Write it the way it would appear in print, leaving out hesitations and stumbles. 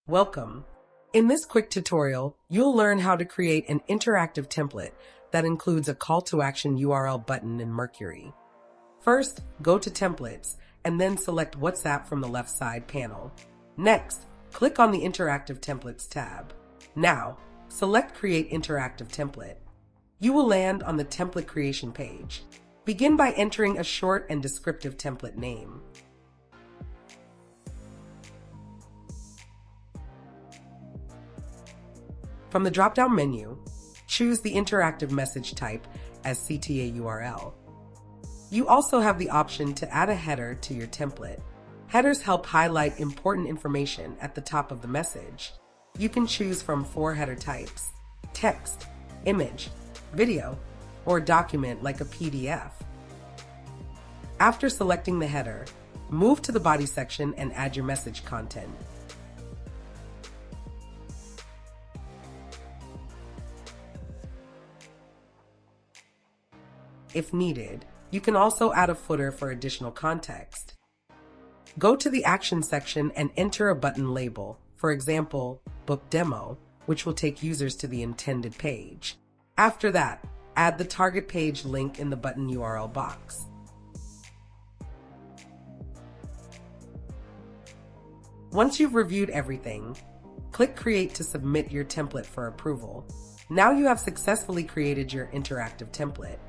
Welcome. In this quick tutorial, you'll learn how to create an interactive template that includes a call to action URL button in Mercuri. First, go to Templates and then select WhatsApp from the left side panel. Next, click on the Interactive Templates tab. Now, select Create Interactive Template. You will land on the template creation page. Begin by entering a short and descriptive template name. From the drop-down menu, choose the interactive message type as CTA URL. You also have the option to add a header to your template. Headers help highlight important information at the top of the message. You can choose from 4 header types: text, image, video, or document like a PDF. After selecting the header, move to the body section and add your message content. If needed, you can also add a footer for additional context. Go to the Action section and enter a button label, for example, Book Demo, which will take users to the intended page. After that, add the target page link in the button URL box. Once you've reviewed everything, click Create to submit your template for approval. Now you have successfully created your interactive template.